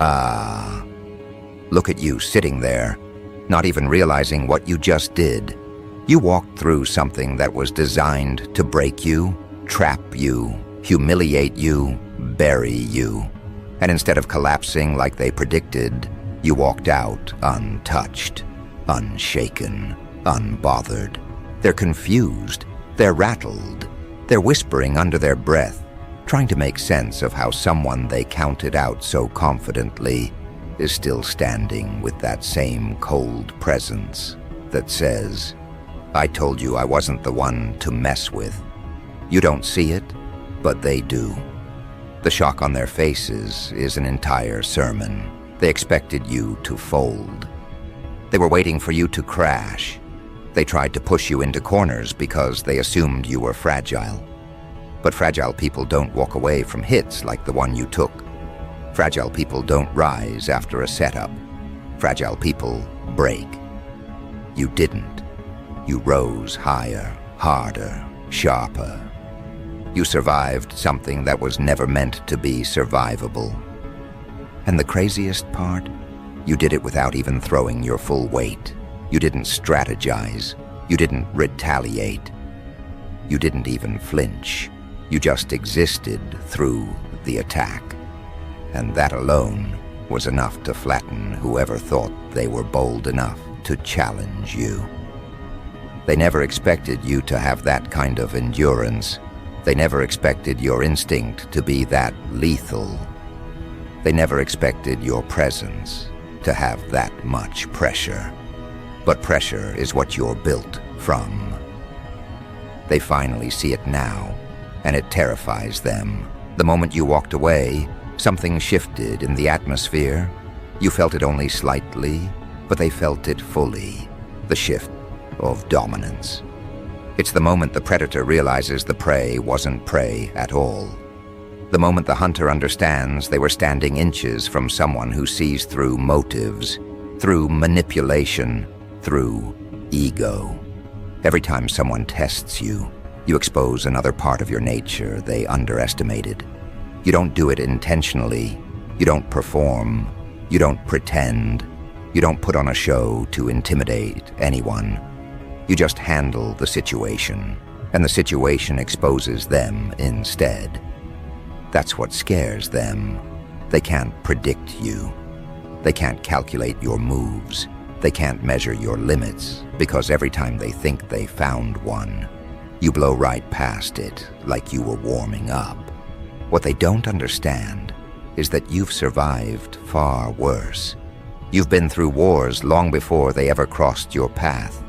Ah, look at you sitting there, not even realizing what you just did. You walked through something that was designed to break you, trap you, humiliate you, bury you. And instead of collapsing like they predicted, you walked out untouched, unshaken, unbothered. They're confused, they're rattled, they're whispering under their breath, trying to make sense of how someone they counted out so confidently is still standing with that same cold presence that says, "I told you I wasn't the one to mess with." You don't see it, but they do. The shock on their faces is an entire sermon. They expected you to fold. They were waiting for you to crash. They tried to push you into corners because they assumed you were fragile. But fragile people don't walk away from hits like the one you took. Fragile people don't rise after a setup. Fragile people break. You didn't. You rose higher, harder, sharper. You survived something that was never meant to be survivable. And the craziest part? You did it without even throwing your full weight. You didn't strategize. You didn't retaliate. You didn't even flinch. You just existed through the attack. And that alone was enough to flatten whoever thought they were bold enough to challenge you. They never expected you to have that kind of endurance. They never expected your instinct to be that lethal. They never expected your presence to have that much pressure. But pressure is what you're built from. They finally see it now, and it terrifies them. The moment you walked away, something shifted in the atmosphere. You felt it only slightly, but they felt it fully. The shift of dominance. It's the moment the predator realizes the prey wasn't prey at all. The moment the hunter understands they were standing inches from someone who sees through motives, through manipulation, through ego. Every time someone tests you, you expose another part of your nature they underestimated. You don't do it intentionally. You don't perform. You don't pretend. You don't put on a show to intimidate anyone. You just handle the situation, and the situation exposes them instead. That's what scares them. They can't predict you. They can't calculate your moves. They can't measure your limits, because every time they think they found one, you blow right past it like you were warming up. What they don't understand is that you've survived far worse. You've been through wars long before they ever crossed your path.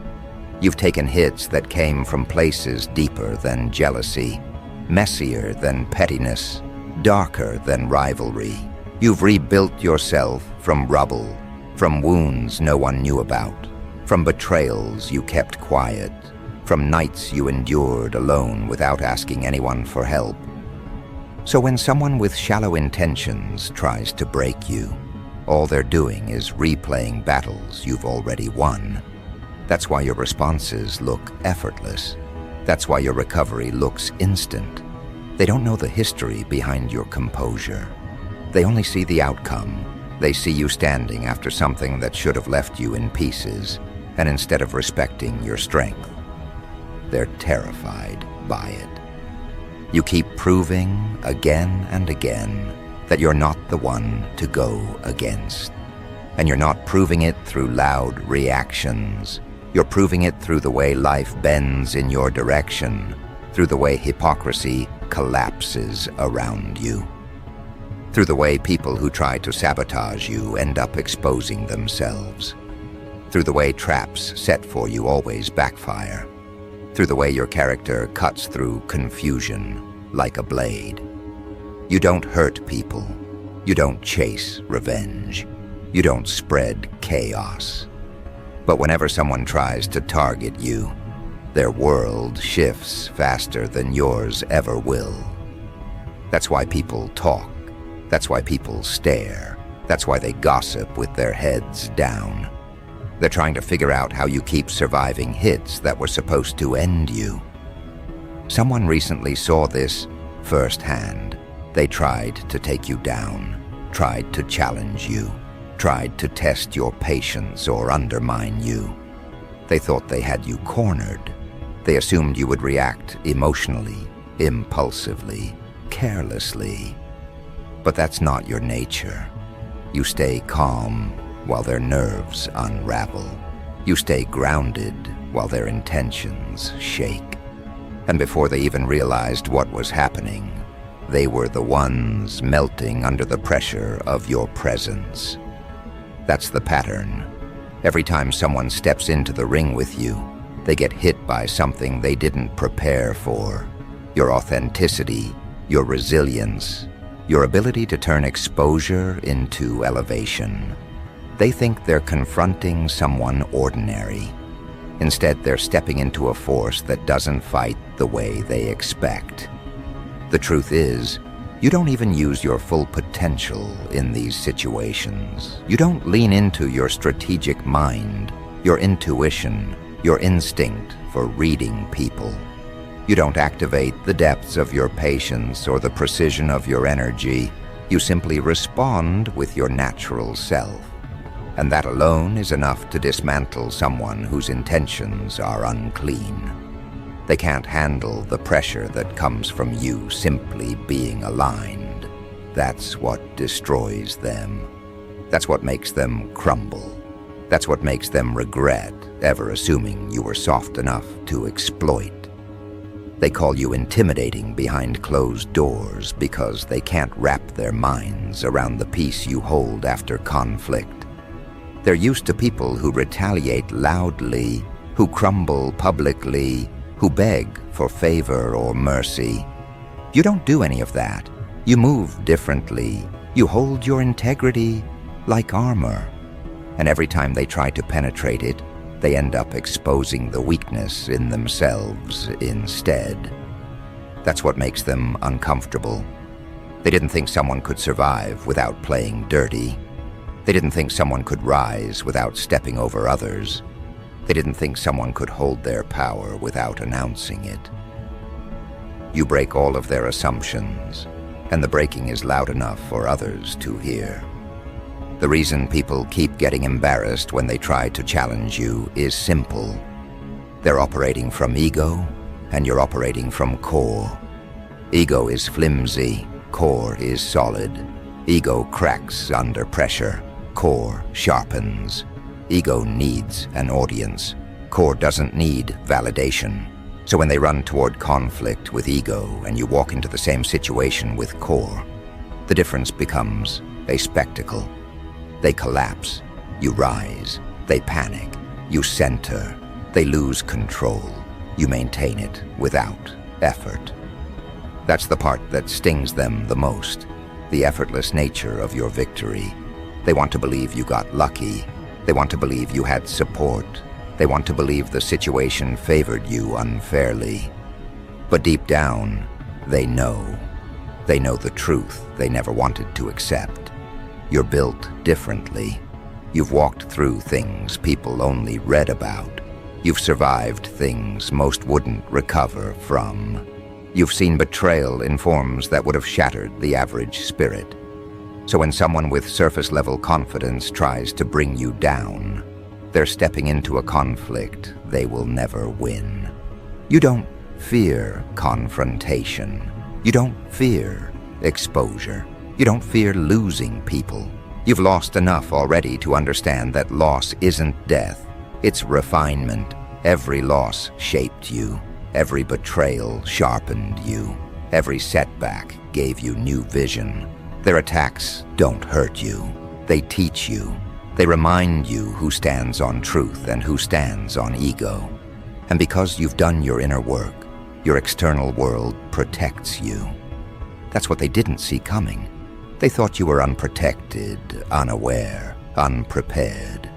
You've taken hits that came from places deeper than jealousy, messier than pettiness, darker than rivalry. You've rebuilt yourself from rubble, from wounds no one knew about, from betrayals you kept quiet, from nights you endured alone without asking anyone for help. So when someone with shallow intentions tries to break you, all they're doing is replaying battles you've already won. That's why your responses look effortless. That's why your recovery looks instant. They don't know the history behind your composure. They only see the outcome. They see you standing after something that should have left you in pieces, and instead of respecting your strength, they're terrified by it. You keep proving again and again that you're not the one to go against. And you're not proving it through loud reactions. You're proving it through the way life bends in your direction, through the way hypocrisy collapses around you, through the way people who try to sabotage you end up exposing themselves, through the way traps set for you always backfire, through the way your character cuts through confusion like a blade. You don't hurt people. You don't chase revenge. You don't spread chaos. But whenever someone tries to target you, their world shifts faster than yours ever will. That's why people talk. That's why people stare. That's why they gossip with their heads down. They're trying to figure out how you keep surviving hits that were supposed to end you. Someone recently saw this firsthand. They tried to take you down. tried to challenge you, tried to test your patience or undermine you. They thought they had you cornered. They assumed you would react emotionally, impulsively, carelessly. But that's not your nature. You stay calm while their nerves unravel. You stay grounded while their intentions shake. And before they even realized what was happening, they were the ones melting under the pressure of your presence. That's the pattern. Every time someone steps into the ring with you, they get hit by something they didn't prepare for. Your authenticity, your resilience, your ability to turn exposure into elevation. They think they're confronting someone ordinary. Instead, they're stepping into a force that doesn't fight the way they expect. The truth is, you don't even use your full potential in these situations. You don't lean into your strategic mind, your intuition, your instinct for reading people. You don't activate the depths of your patience or the precision of your energy. You simply respond with your natural self. And that alone is enough to dismantle someone whose intentions are unclean. They can't handle the pressure that comes from you simply being aligned. That's what destroys them. That's what makes them crumble. That's what makes them regret ever assuming you were soft enough to exploit. They call you intimidating behind closed doors because they can't wrap their minds around the peace you hold after conflict. They're used to people who retaliate loudly, who crumble publicly, who beg for favor or mercy. You don't do any of that. You move differently. You hold your integrity like armor. And every time they try to penetrate it, they end up exposing the weakness in themselves instead. That's what makes them uncomfortable. They didn't think someone could survive without playing dirty. They didn't think someone could rise without stepping over others. They didn't think someone could hold their power without announcing it. You break all of their assumptions, and the breaking is loud enough for others to hear. The reason people keep getting embarrassed when they try to challenge you is simple. They're operating from ego, and you're operating from core. Ego is flimsy, core is solid. Ego cracks under pressure, core sharpens. Ego needs an audience. Core doesn't need validation. So when they run toward conflict with ego and you walk into the same situation with core, the difference becomes a spectacle. They collapse, you rise. They panic, you center. They lose control, you maintain it without effort. That's the part that stings them the most, the effortless nature of your victory. They want to believe you got lucky. They want to believe you had support. They want to believe the situation favored you unfairly. But deep down, they know. They know the truth they never wanted to accept. You're built differently. You've walked through things people only read about. You've survived things most wouldn't recover from. You've seen betrayal in forms that would have shattered the average spirit. So when someone with surface-level confidence tries to bring you down, they're stepping into a conflict they will never win. You don't fear confrontation. You don't fear exposure. You don't fear losing people. You've lost enough already to understand that loss isn't death. It's refinement. Every loss shaped you. Every betrayal sharpened you. Every setback gave you new vision. Their attacks don't hurt you. They teach you. They remind you who stands on truth and who stands on ego. And because you've done your inner work, your external world protects you. That's what they didn't see coming. They thought you were unprotected, unaware, unprepared.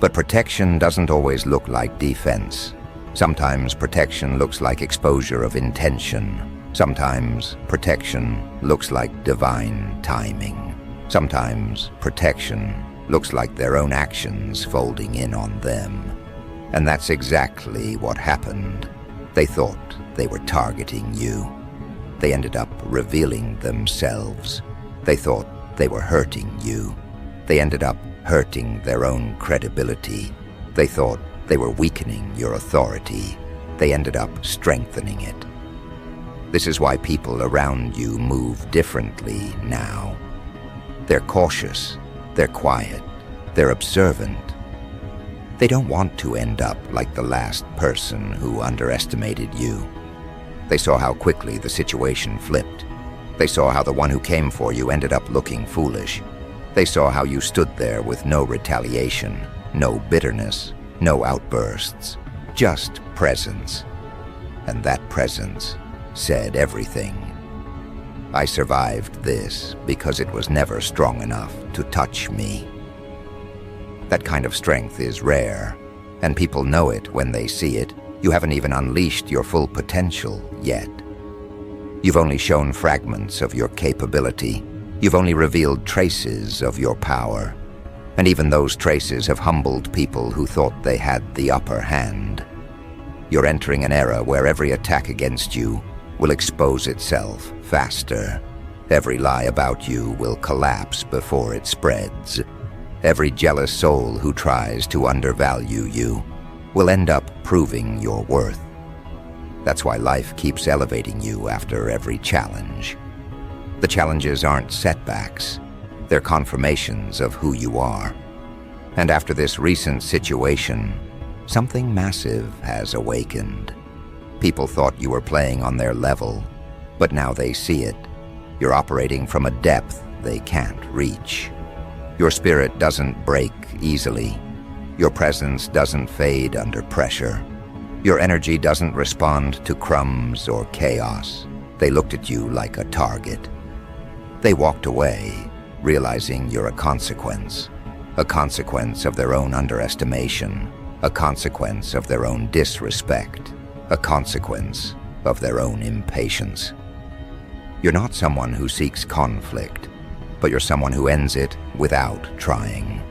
But protection doesn't always look like defense. Sometimes protection looks like exposure of intention. Sometimes protection looks like divine timing. Sometimes protection looks like their own actions folding in on them. And that's exactly what happened. They thought they were targeting you. They ended up revealing themselves. They thought they were hurting you. They ended up hurting their own credibility. They thought they were weakening your authority. They ended up strengthening it. This is why people around you move differently now. They're cautious, they're quiet, they're observant. They don't want to end up like the last person who underestimated you. They saw how quickly the situation flipped. They saw how the one who came for you ended up looking foolish. They saw how you stood there with no retaliation, no bitterness, no outbursts, just presence. And that presence said everything. I survived this because it was never strong enough to touch me. That kind of strength is rare, and people know it when they see it. You haven't even unleashed your full potential yet. You've only shown fragments of your capability. You've only revealed traces of your power. And even those traces have humbled people who thought they had the upper hand. You're entering an era where every attack against you will expose itself faster. Every lie about you will collapse before it spreads. Every jealous soul who tries to undervalue you will end up proving your worth. That's why life keeps elevating you after every challenge. The challenges aren't setbacks, they're confirmations of who you are. And after this recent situation, something massive has awakened. People thought you were playing on their level, but now they see it. You're operating from a depth they can't reach. Your spirit doesn't break easily. Your presence doesn't fade under pressure. Your energy doesn't respond to crumbs or chaos. They looked at you like a target. They walked away, realizing you're a consequence of their own underestimation, a consequence of their own disrespect, a consequence of their own impatience. You're not someone who seeks conflict, but you're someone who ends it without trying.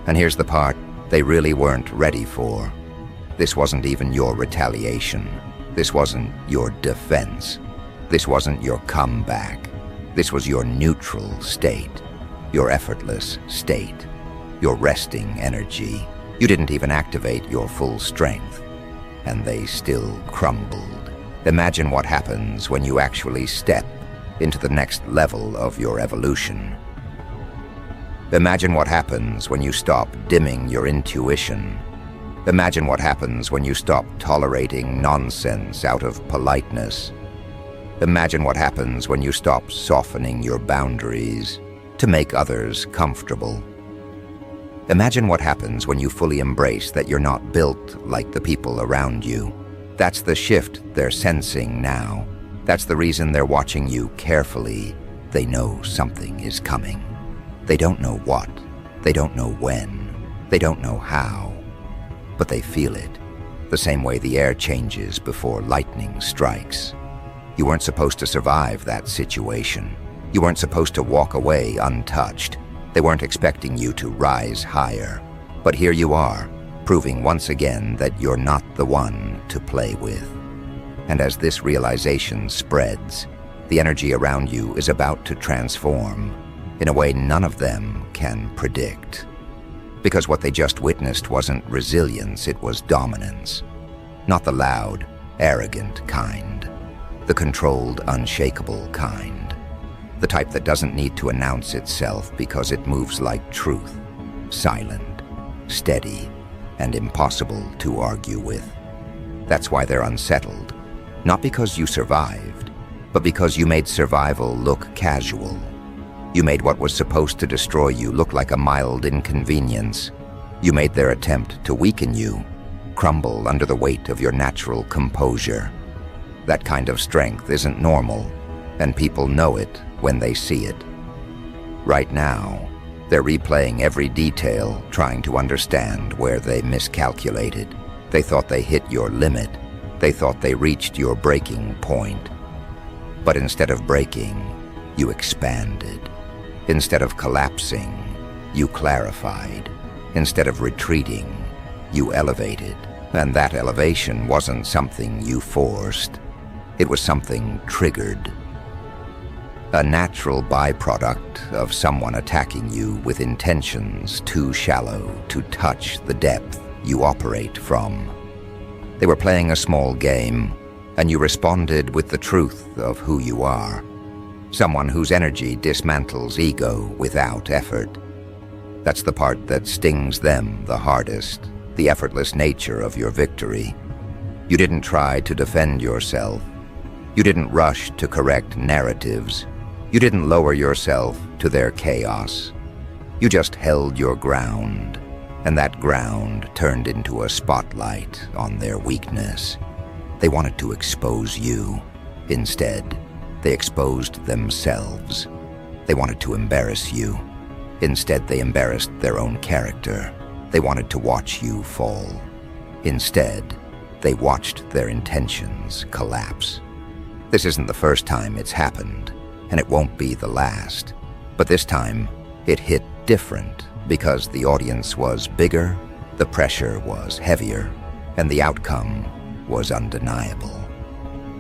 And here's the part they really weren't ready for. This wasn't even your retaliation. This wasn't your defense. This wasn't your comeback. This was your neutral state, your effortless state, your resting energy. You didn't even activate your full strength, and they still crumbled. Imagine what happens when you actually step into the next level of your evolution. Imagine what happens when you stop dimming your intuition. Imagine what happens when you stop tolerating nonsense out of politeness. Imagine what happens when you stop softening your boundaries to make others comfortable. Imagine what happens when you fully embrace that you're not built like the people around you. That's the shift they're sensing now. That's the reason they're watching you carefully. They know something is coming. They don't know what. They don't know when. They don't know how. But they feel it, the same way the air changes before lightning strikes. You weren't supposed to survive that situation. You weren't supposed to walk away untouched. They weren't expecting you to rise higher. But here you are, proving once again that you're not the one to play with. And as this realization spreads, the energy around you is about to transform in a way none of them can predict. Because what they just witnessed wasn't resilience, it was dominance. Not the loud, arrogant kind. The controlled, unshakable kind. The type that doesn't need to announce itself because it moves like truth. Silent, steady, and impossible to argue with. That's why they're unsettled. Not because you survived, but because you made survival look casual. You made what was supposed to destroy you look like a mild inconvenience. You made their attempt to weaken you crumble under the weight of your natural composure. That kind of strength isn't normal, and people know it when they see it. Right now, they're replaying every detail, trying to understand where they miscalculated. They thought they hit your limit. They thought they reached your breaking point. But instead of breaking, you expanded. Instead of collapsing, you clarified. Instead of retreating, you elevated. And that elevation wasn't something you forced. It was something triggered. a natural byproduct of someone attacking you with intentions too shallow to touch the depth you operate from. They were playing a small game, and you responded with the truth of who you are. Someone whose energy dismantles ego without effort. That's the part that stings them the hardest, the effortless nature of your victory. You didn't try to defend yourself. You didn't rush to correct narratives. You didn't lower yourself to their chaos. You just held your ground, and that ground turned into a spotlight on their weakness. They wanted to expose you. Instead, they exposed themselves. They wanted to embarrass you. Instead, they embarrassed their own character. They wanted to watch you fall. Instead, they watched their intentions collapse. This isn't the first time it's happened, and it won't be the last. But this time, it hit different because the audience was bigger, the pressure was heavier, and the outcome was undeniable.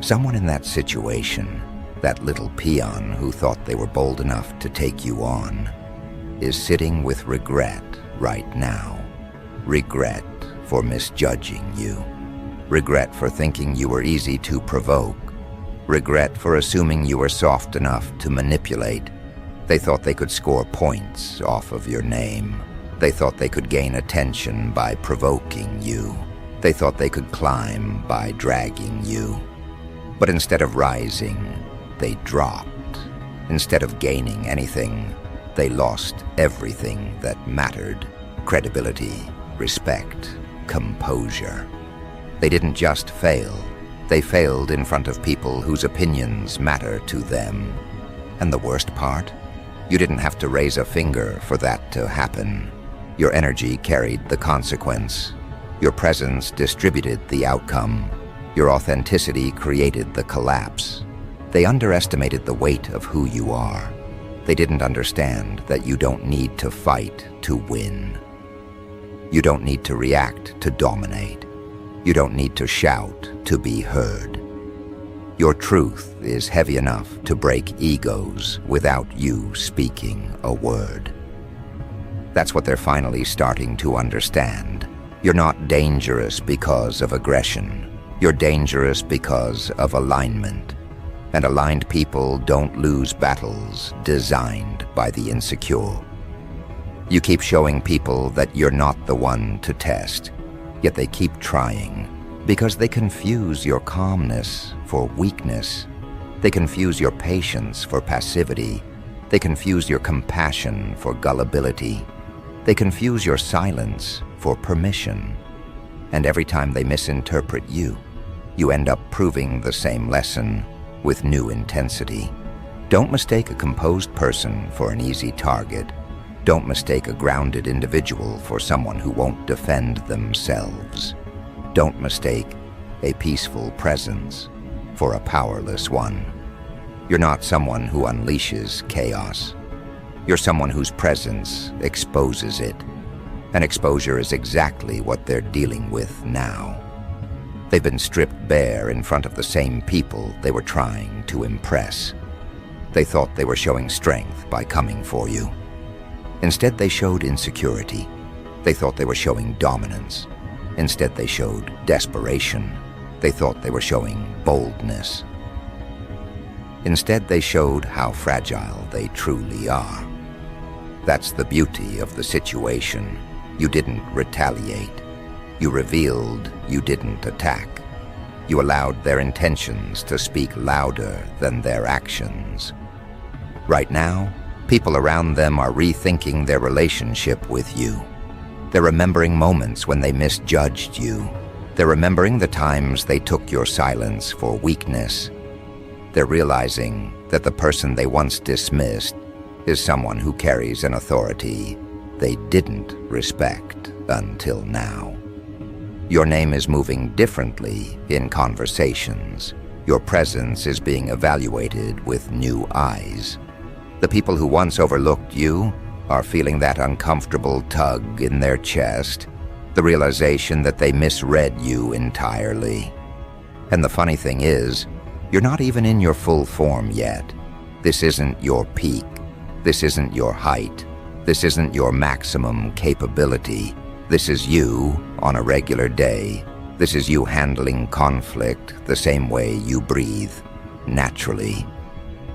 Someone in that situation, that little peon who thought they were bold enough to take you on, is sitting with regret right now. Regret for misjudging you. Regret for thinking you were easy to provoke. Regret for assuming you were soft enough to manipulate. They thought they could score points off of your name. They thought they could gain attention by provoking you. They thought they could climb by dragging you. But instead of rising, they dropped. Instead of gaining anything, they lost everything that mattered. Credibility, respect, composure. They didn't just fail. They failed in front of people whose opinions matter to them. And the worst part? You didn't have to raise a finger for that to happen. Your energy carried the consequence. Your presence distributed the outcome. Your authenticity created the collapse. They underestimated the weight of who you are. They didn't understand that you don't need to fight to win. You don't need to react to dominate. You don't need to shout to be heard. Your truth is heavy enough to break egos without you speaking a word. That's what they're finally starting to understand. You're not dangerous because of aggression. You're dangerous because of alignment. And aligned people don't lose battles designed by the insecure. You keep showing people that you're not the one to test, yet they keep trying because they confuse your calmness for weakness. They confuse your patience for passivity. They confuse your compassion for gullibility. They confuse your silence for permission. And every time they misinterpret you, you end up proving the same lesson with new intensity. Don't mistake a composed person for an easy target. Don't mistake a grounded individual for someone who won't defend themselves. Don't mistake a peaceful presence for a powerless one. You're not someone who unleashes chaos. You're someone whose presence exposes it. And exposure is exactly what they're dealing with now. They've been stripped bare in front of the same people they were trying to impress. They thought they were showing strength by coming for you. Instead, they showed insecurity. They thought they were showing dominance. Instead, they showed desperation. They thought they were showing boldness. Instead, they showed how fragile they truly are. That's the beauty of the situation. You didn't retaliate. You revealed, you didn't attack. You allowed their intentions to speak louder than their actions. Right now, people around them are rethinking their relationship with you. They're remembering moments when they misjudged you. They're remembering the times they took your silence for weakness. They're realizing that the person they once dismissed is someone who carries an authority they didn't respect until now. Your name is moving differently in conversations. Your presence is being evaluated with new eyes. The people who once overlooked you are feeling that uncomfortable tug in their chest, the realization that they misread you entirely. And the funny thing is, you're not even in your full form yet. This isn't your peak. This isn't your height. This isn't your maximum capability. This is you on a regular day. This is you handling conflict the same way you breathe, naturally.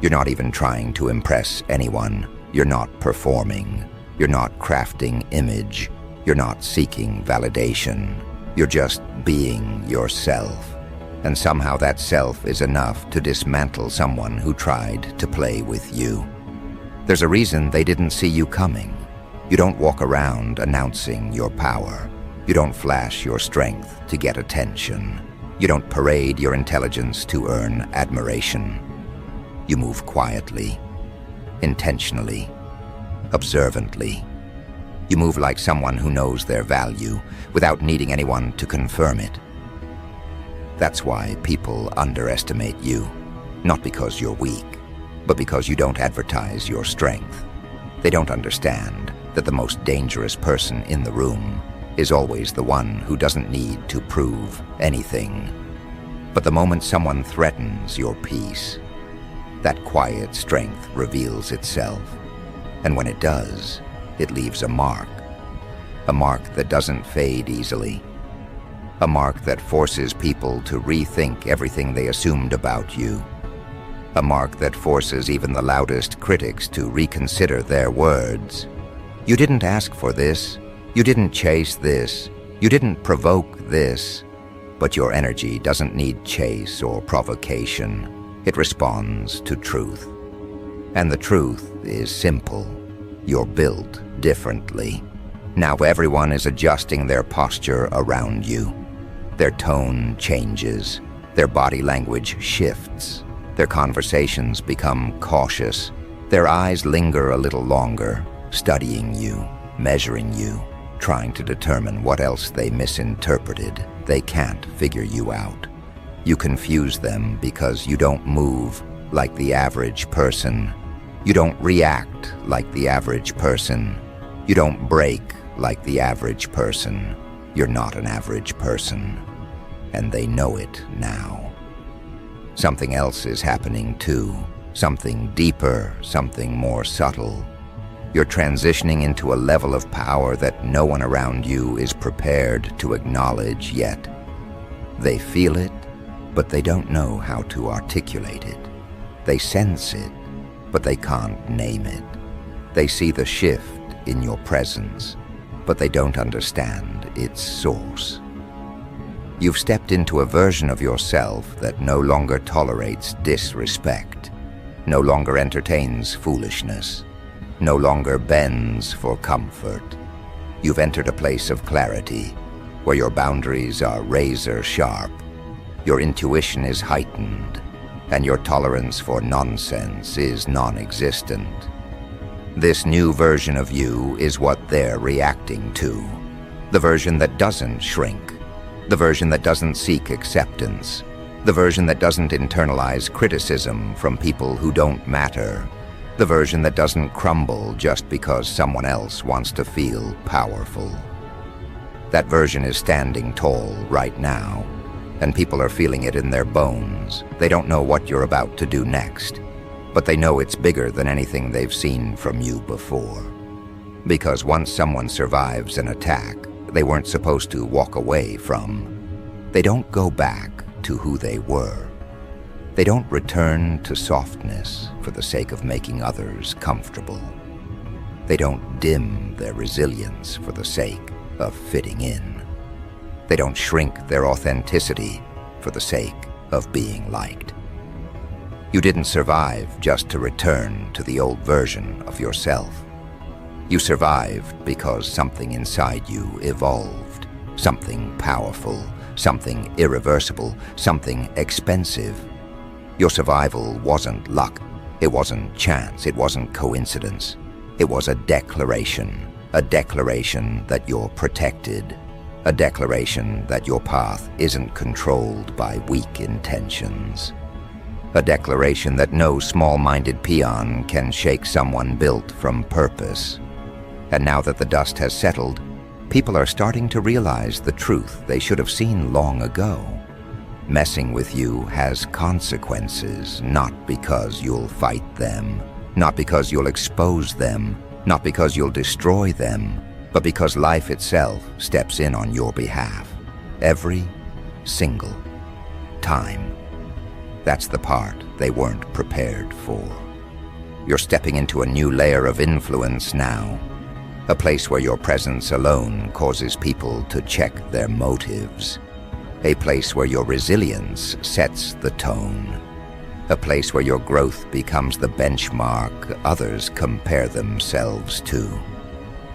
You're not even trying to impress anyone. You're not performing. You're not crafting image. You're not seeking validation. You're just being yourself. And somehow that self is enough to dismantle someone who tried to play with you. There's a reason they didn't see you coming. You don't walk around announcing your power. You don't flash your strength to get attention. You don't parade your intelligence to earn admiration. You move quietly, intentionally, observantly. You move like someone who knows their value without needing anyone to confirm it. That's why people underestimate you, not because you're weak, but because you don't advertise your strength. They don't understand that the most dangerous person in the room is always the one who doesn't need to prove anything. But the moment someone threatens your peace, that quiet strength reveals itself. And when it does, it leaves a mark that doesn't fade easily. A mark that forces people to rethink everything they assumed about you. A mark that forces even the loudest critics to reconsider their words. You didn't ask for this. You didn't chase this. You didn't provoke this. But your energy doesn't need chase or provocation. It responds to truth. And the truth is simple. You're built differently. Now everyone is adjusting their posture around you. Their tone changes. Their body language shifts. Their conversations become cautious. Their eyes linger a little longer, studying you, measuring you, trying to determine what else they misinterpreted. They can't figure you out. You confuse them because you don't move like the average person. You don't react like the average person. You don't break like the average person. You're not an average person. And they know it now. Something else is happening too. Something deeper, something more subtle. You're transitioning into a level of power that no one around you is prepared to acknowledge yet. They feel it, but they don't know how to articulate it. They sense it, but they can't name it. They see the shift in your presence, but they don't understand its source. You've stepped into a version of yourself that no longer tolerates disrespect, no longer entertains foolishness, no longer bends for comfort. You've entered a place of clarity, where your boundaries are razor sharp, your intuition is heightened, and your tolerance for nonsense is non-existent. This new version of you is what they're reacting to. The version that doesn't shrink. The version that doesn't seek acceptance. The version that doesn't internalize criticism from people who don't matter. The version that doesn't crumble just because someone else wants to feel powerful. That version is standing tall right now, and people are feeling it in their bones. They don't know what you're about to do next, but they know it's bigger than anything they've seen from you before. Because once someone survives an attack they weren't supposed to walk away from, they don't go back to who they were. They don't return to softness for the sake of making others comfortable. They don't dim their resilience for the sake of fitting in. They don't shrink their authenticity for the sake of being liked. You didn't survive just to return to the old version of yourself. You survived because something inside you evolved, something powerful, something irreversible, something expensive. Your survival wasn't luck, it wasn't chance, it wasn't coincidence. It was a declaration that you're protected, a declaration that your path isn't controlled by weak intentions. A declaration that no small-minded peon can shake someone built from purpose. And now that the dust has settled, people are starting to realize the truth they should have seen long ago. Messing with you has consequences, not because you'll fight them, not because you'll expose them, not because you'll destroy them, but because life itself steps in on your behalf. Every single time. That's the part they weren't prepared for. You're stepping into a new layer of influence now, a place where your presence alone causes people to check their motives, a place where your resilience sets the tone, a place where your growth becomes the benchmark others compare themselves to.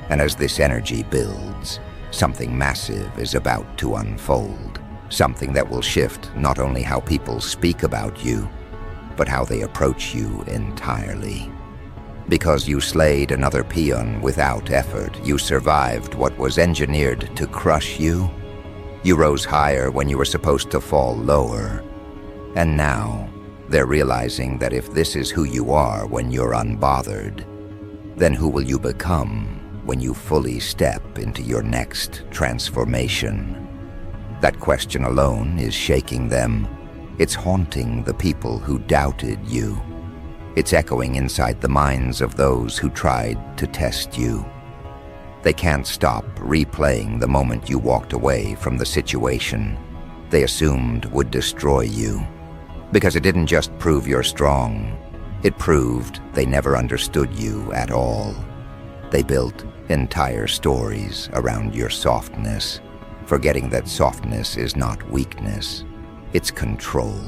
And as this energy builds, something massive is about to unfold, something that will shift not only how people speak about you, but how they approach you entirely. Because you slayed another peon without effort, you survived what was engineered to crush you. You rose higher when you were supposed to fall lower. And now, they're realizing that if this is who you are when you're unbothered, then who will you become when you fully step into your next transformation? That question alone is shaking them. It's haunting the people who doubted you. It's echoing inside the minds of those who tried to test you. They can't stop replaying the moment you walked away from the situation they assumed would destroy you. Because it didn't just prove you're strong, it proved they never understood you at all. They built entire stories around your softness, forgetting that softness is not weakness, it's control.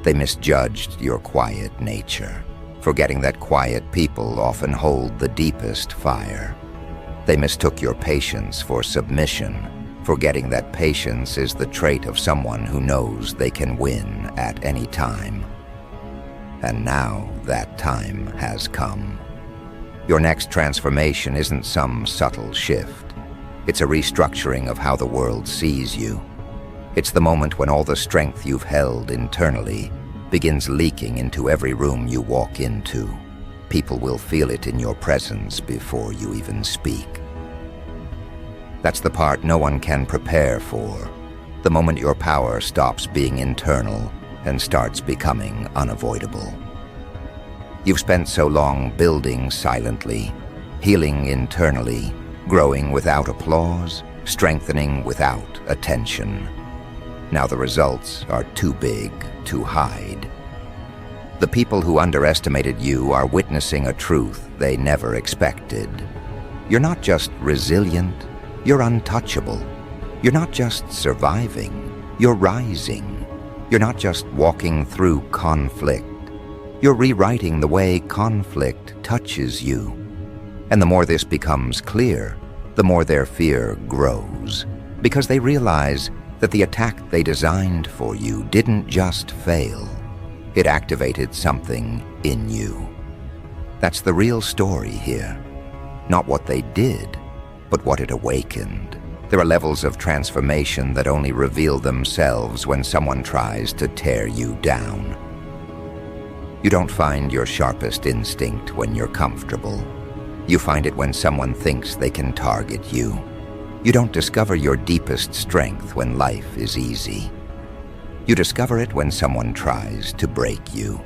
They misjudged your quiet nature, forgetting that quiet people often hold the deepest fire. They mistook your patience for submission, forgetting that patience is the trait of someone who knows they can win at any time. And now that time has come. Your next transformation isn't some subtle shift. It's a restructuring of how the world sees you. It's the moment when all the strength you've held internally begins leaking into every room you walk into. People will feel it in your presence before you even speak. That's the part no one can prepare for. The moment your power stops being internal and starts becoming unavoidable. You've spent so long building silently, healing internally, growing without applause, strengthening without attention. Now the results are too big to hide. The people who underestimated you are witnessing a truth they never expected. You're not just resilient, you're untouchable. You're not just surviving, you're rising. You're not just walking through conflict, you're rewriting the way conflict touches you. And the more this becomes clear, the more their fear grows, because they realize that the attack they designed for you didn't just fail. It activated something in you. That's the real story here. Not what they did, but what it awakened. There are levels of transformation that only reveal themselves when someone tries to tear you down. You don't find your sharpest instinct when you're comfortable. You find it when someone thinks they can target you. You don't discover your deepest strength when life is easy. You discover it when someone tries to break you.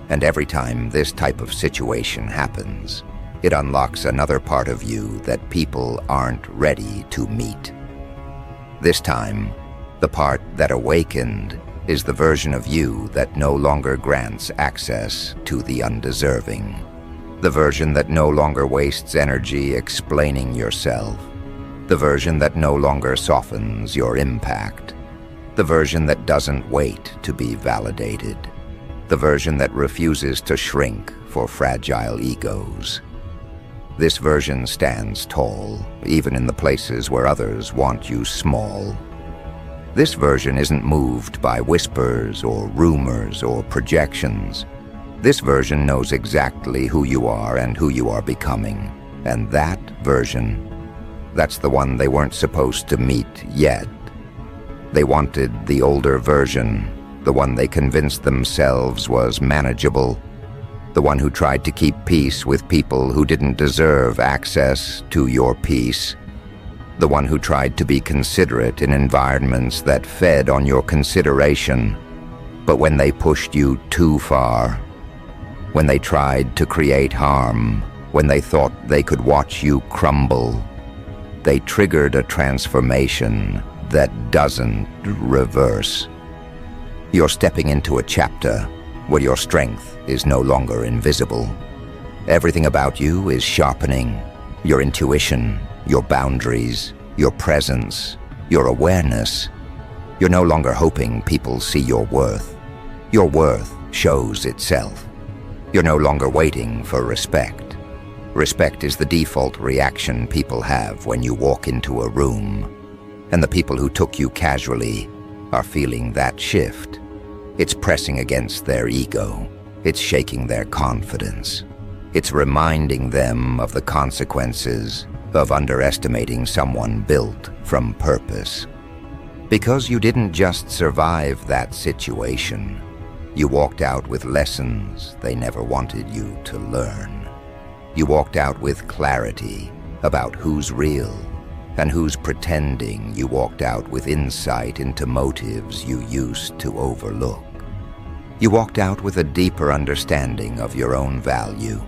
And every time this type of situation happens, it unlocks another part of you that people aren't ready to meet. This time, the part that awakened is the version of you that no longer grants access to the undeserving. The version that no longer wastes energy explaining yourself. The version that no longer softens your impact. The version that doesn't wait to be validated. The version that refuses to shrink for fragile egos. This version stands tall, even in the places where others want you small. This version isn't moved by whispers or rumors or projections. This version knows exactly who you are and who you are becoming. And that version, that's the one they weren't supposed to meet yet. They wanted the older version, the one they convinced themselves was manageable, the one who tried to keep peace with people who didn't deserve access to your peace. The one who tried to be considerate in environments that fed on your consideration, but when they pushed you too far, when they tried to create harm, when they thought they could watch you crumble, they triggered a transformation that doesn't reverse. You're stepping into a chapter where your strength is no longer invisible. Everything about you is sharpening: your intuition, your boundaries, your presence, your awareness. You're no longer hoping people see your worth. Your worth shows itself. You're no longer waiting for respect. Respect is the default reaction people have when you walk into a room, and the people who took you casually are feeling that shift. It's pressing against their ego. It's shaking their confidence. It's reminding them of the consequences of underestimating someone built from purpose. Because you didn't just survive that situation, you walked out with lessons they never wanted you to learn. You walked out with clarity about who's real and who's pretending. You walked out with insight into motives you used to overlook. You walked out with a deeper understanding of your own value.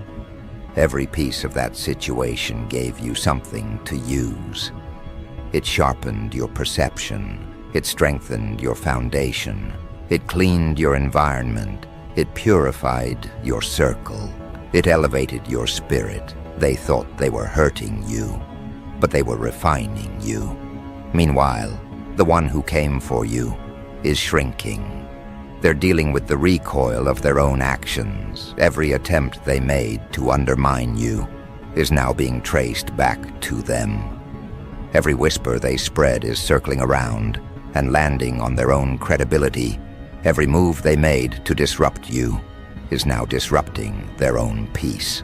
Every piece of that situation gave you something to use. It sharpened your perception. It strengthened your foundation. It cleaned your environment. It purified your circle. It elevated your spirit. They thought they were hurting you, but they were refining you. Meanwhile, the one who came for you is shrinking. They're dealing with the recoil of their own actions. Every attempt they made to undermine you is now being traced back to them. Every whisper they spread is circling around and landing on their own credibility. Every move they made to disrupt you is now disrupting their own peace.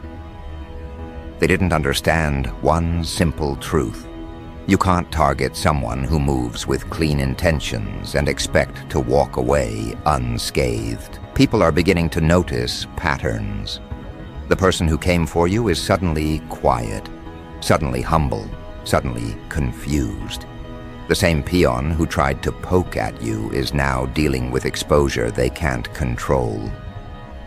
They didn't understand one simple truth. You can't target someone who moves with clean intentions and expect to walk away unscathed. People are beginning to notice patterns. The person who came for you is suddenly quiet, suddenly humble, suddenly confused. The same peon who tried to poke at you is now dealing with exposure they can't control.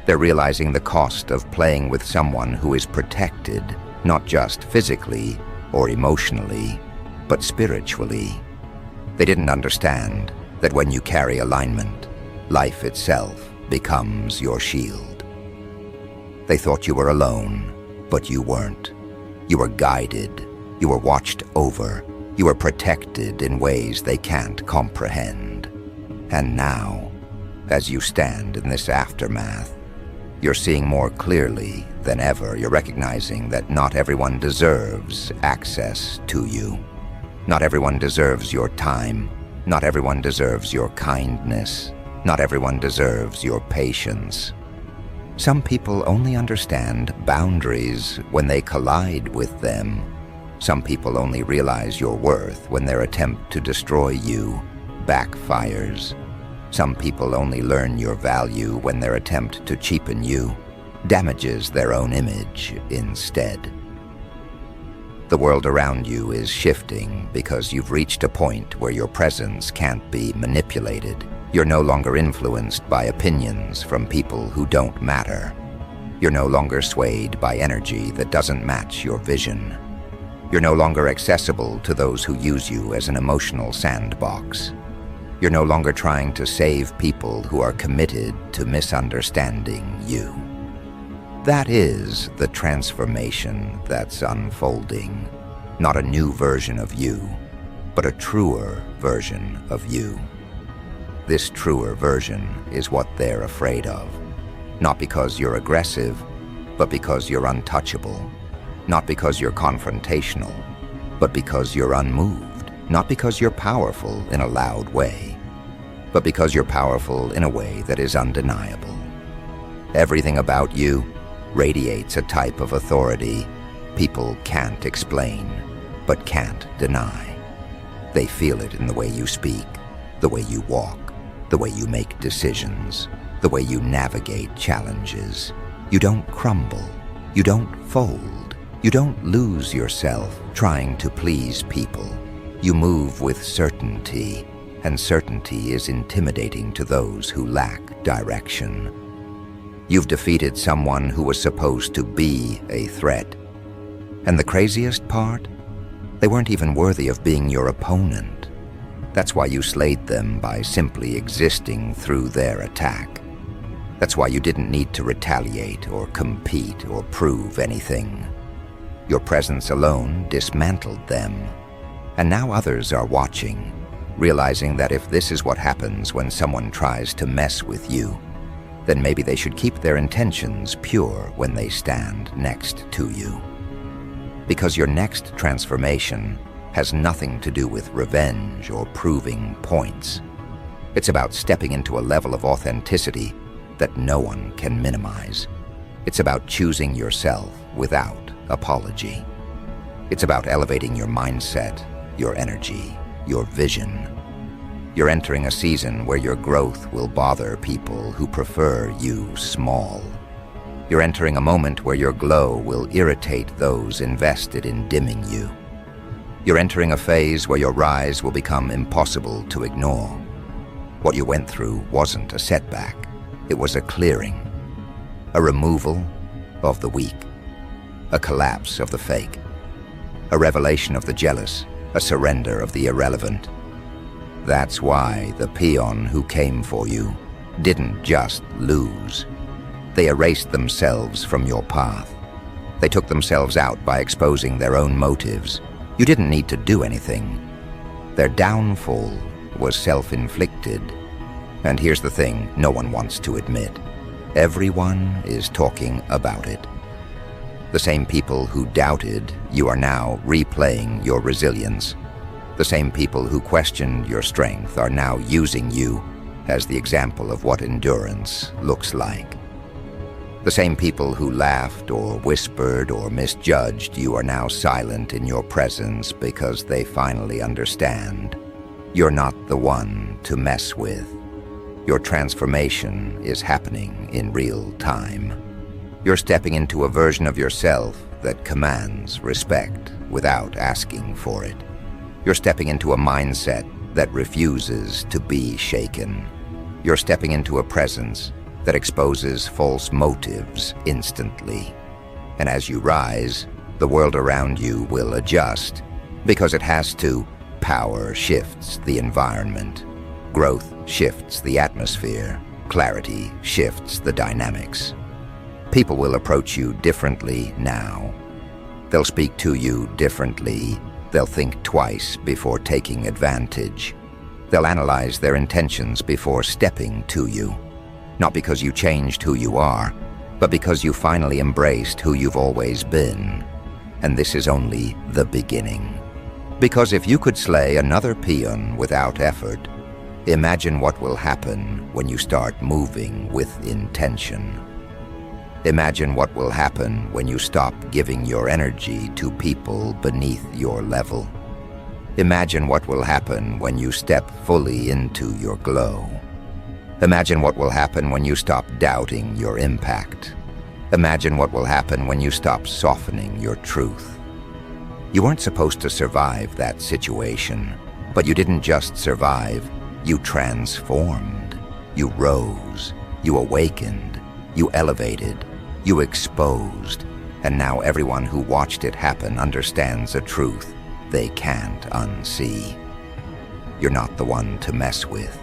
They're realizing the cost of playing with someone who is protected, not just physically or emotionally, but spiritually. They didn't understand that when you carry alignment, life itself becomes your shield. They thought you were alone, but you weren't. You were guided. You were watched over. You were protected in ways they can't comprehend. And now, as you stand in this aftermath, you're seeing more clearly than ever. You're recognizing that not everyone deserves access to you. Not everyone deserves your time. Not everyone deserves your kindness. Not everyone deserves your patience. Some people only understand boundaries when they collide with them. Some people only realize your worth when their attempt to destroy you backfires. Some people only learn your value when their attempt to cheapen you damages their own image instead. The world around you is shifting because you've reached a point where your presence can't be manipulated. You're no longer influenced by opinions from people who don't matter. You're no longer swayed by energy that doesn't match your vision. You're no longer accessible to those who use you as an emotional sandbox. You're no longer trying to save people who are committed to misunderstanding you. That is the transformation that's unfolding. Not a new version of you, but a truer version of you. This truer version is what they're afraid of. Not because you're aggressive, but because you're untouchable. Not because you're confrontational, but because you're unmoved. Not because you're powerful in a loud way, but because you're powerful in a way that is undeniable. Everything about you radiates a type of authority people can't explain, but can't deny. They feel it in the way you speak, the way you walk, the way you make decisions, the way you navigate challenges. You don't crumble. You don't fold. You don't lose yourself trying to please people. You move with certainty, and certainty is intimidating to those who lack direction. You've defeated someone who was supposed to be a threat. And the craziest part? They weren't even worthy of being your opponent. That's why you slayed them by simply existing through their attack. That's why you didn't need to retaliate or compete or prove anything. Your presence alone dismantled them. And now others are watching, realizing that if this is what happens when someone tries to mess with you, then maybe they should keep their intentions pure when they stand next to you. Because your next transformation has nothing to do with revenge or proving points. It's about stepping into a level of authenticity that no one can minimize. It's about choosing yourself without apology. It's about elevating your mindset, your energy, your vision. You're entering a season where your growth will bother people who prefer you small. You're entering a moment where your glow will irritate those invested in dimming you. You're entering a phase where your rise will become impossible to ignore. What you went through wasn't a setback. It was a clearing, a removal of the weak, a collapse of the fake, a revelation of the jealous, a surrender of the irrelevant. That's why the peon who came for you didn't just lose. They erased themselves from your path. They took themselves out by exposing their own motives. You didn't need to do anything. Their downfall was self-inflicted. And here's the thing no one wants to admit. Everyone is talking about it. The same people who doubted you are now replaying your resilience. The same people who questioned your strength are now using you as the example of what endurance looks like. The same people who laughed or whispered or misjudged you are now silent in your presence because they finally understand. You're not the one to mess with. Your transformation is happening in real time. You're stepping into a version of yourself that commands respect without asking for it. You're stepping into a mindset that refuses to be shaken. You're stepping into a presence that exposes false motives instantly. And as you rise, the world around you will adjust because it has to. Power shifts the environment. Growth shifts the atmosphere. Clarity shifts the dynamics. People will approach you differently now. They'll speak to you differently. They'll think twice before taking advantage. They'll analyze their intentions before stepping to you. Not because you changed who you are, but because you finally embraced who you've always been. And this is only the beginning. Because if you could slay another peon without effort, imagine what will happen when you start moving with intention. Imagine what will happen when you stop giving your energy to people beneath your level. Imagine what will happen when you step fully into your glow. Imagine what will happen when you stop doubting your impact. Imagine what will happen when you stop softening your truth. You weren't supposed to survive that situation, but you didn't just survive, you transformed. You rose, you awakened, you elevated, you exposed, and now everyone who watched it happen understands a truth they can't unsee. You're not the one to mess with.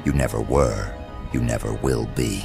You never were. You never will be.